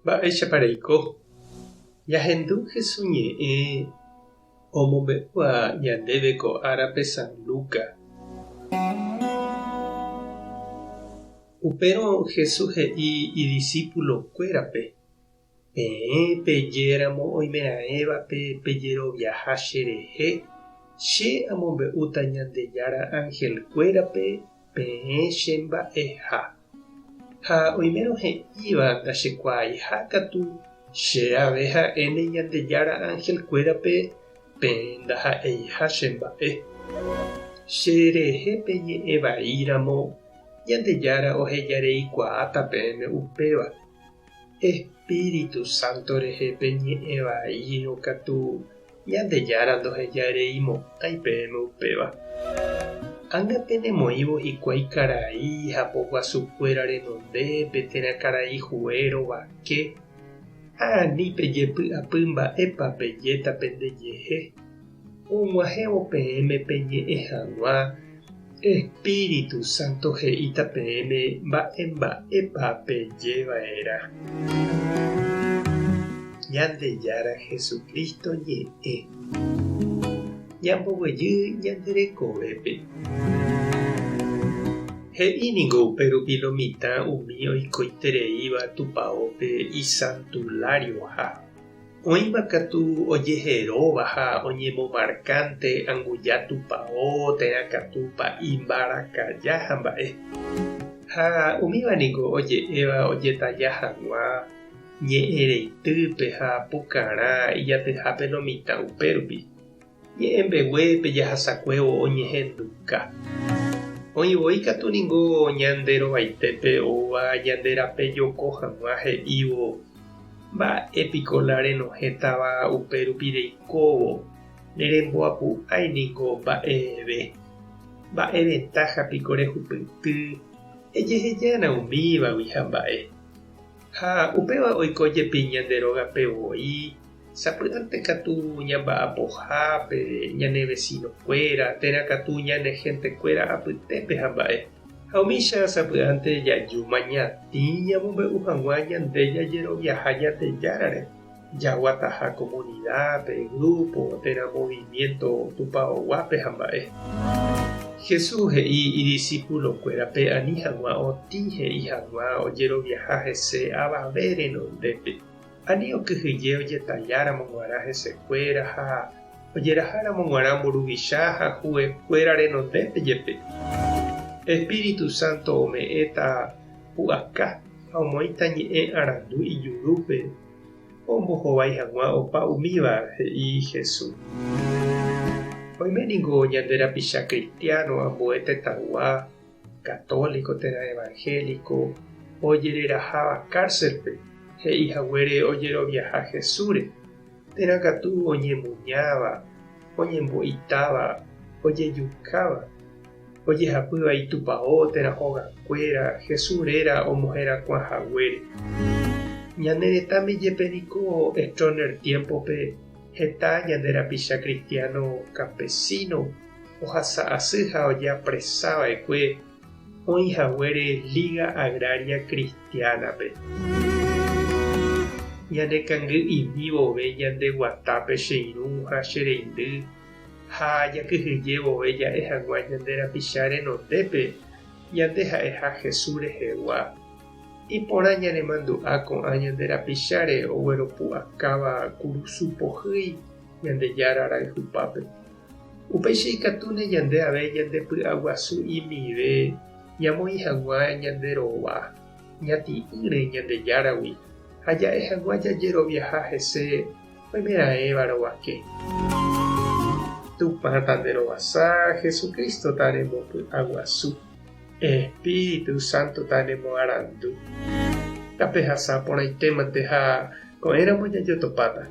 Mba'éichapareiko jahendu hesuñe'ẽ omombe'ua ñandéve ko árape San Luca. Upérõ Jesús he'i idiscípulokuérape: pejéramo oimeraẽvape pejeroviaha cherehe. Che amombe'úta Ñandejára ángelkuérape peẽ chemba'eha. Ha oimérõ he'íva ndachekuaaiha katu che ave ha'éne Ñandejára ángelkuérape peẽ ndaha'eiha chemba'e. Cherehépe ñe'ẽ vaíramo Ñandejára ohejareikuaáta peẽme upéva. Espíritu Santo rehépe ñe'ẽ vaíro katu Ñandejára ndohejareimotãi peẽme upéva. Ágapenemoívo hikuái karai ha poguasukuéra renondépe térã karai huéro vake. Ani pejepy'apy mba'épa pejéta pendejehe. Og̃uahẽvo peẽme peñe'ẽ hag̃ua. Espíritu Santo he'íta peẽme mba'épa pejeva'erã. Ñandejára Jesukristo ñe'ẽ ñamboguejy ñanderekovépe. He'íniko upérupi lo mitã umi oikoitereíva tupãópe isantulárioha. Oĩva katu ojeheróva ha oñemomarkante anguja tupãó térã katúpa imbarakaja ha mba'e. Ha umívaniko oje'éva ojetaja hag̃ua ñe'ẽreitýpe ha pukarã ijatyhápe lo mitã upérupi. Ñe'ẽmbeguépe jahasakuévo oñehenduka. Oĩvoi katu ningo ñanderovaitépe óva ñanderape joko hag̃ua he'ívo mba'épiko la renohétava upérupi reikóvo neremboapu'ãiniko mba'eve. Mba'eventájapiko rehupyty ejehejána umívagui ha mba'e. Ha upéva oiko jepi ñanderogapevoi sapy'ánte katu ñamba'apohápe ñane vecinokuéra térã katu ñane gentekuéra apytépe ha mba'e. Ha umícha sapy'ánte jajúma ñatĩ ñamombe'u hag̃ua ñande jajeroviaha Ñandejárare. Jaguataha comunidápe, grupo térã movimiento tupãóguape ha mba'e. Jesús he'i idiscípulokuérape ani hag̃ua otĩ he'i hag̃ua ojeroviaha hese avave renondépe. Ani okyhyje ojetajáramo g̃uarã hesekuéra ha ojeraháramo g̃uarã mburuvicha ha huvekuéra renondépe jepe. Espíritu Santo ome'ẽta pu'aka ha omoĩta ñe'ẽ arandu ijurúpe ombohovái hag̃ua opa umíva he'i Jesús. Oiméniko ñanderapicha cristiano ambue tetãgua católico térã evangélico ojereraháva cárcelpe he'ihaguére ojeroviaha Jesúsre. Térã katu oñemuñáva, oñembo'itáva, ojejukáva, ojehapýva itupãó térã hogakuéra Jesúsrera omoherakuãhaguére. Ñane retãme jepe niko Estroner tiempope heta ñanderapicha cristiano campesino ohasa asy ha ojeapresava'ekue oĩhaguére Liga Agraria Cristianape. Ñane kangy imívove ñande guatápe che irũ ha che reindy ha jakyhyje vove ja'e hag̃ua ñanderapicha renondépe ñande ha'eha Jesús rehegua. Iporã ñanemandu'a ko'ã ñanderapicháre ogueropu'akáva kurusu pohýi Ñandejára rayhupápe. Upéicha ikatúne ñande ave ñandepy'aguasu imive ñamoĩ hag̃ua ñanderova ñati'ỹre Ñandejáragui ha ja'e hag̃ua jajeroviaha hese oimeraẽva rovake. Tupã tanderovasa Jesukristo tanemopy'aguasu. Espíritu Santo tanemoarandu. Tapehasa porãitémante ha ko'ẽramo jajotopáta.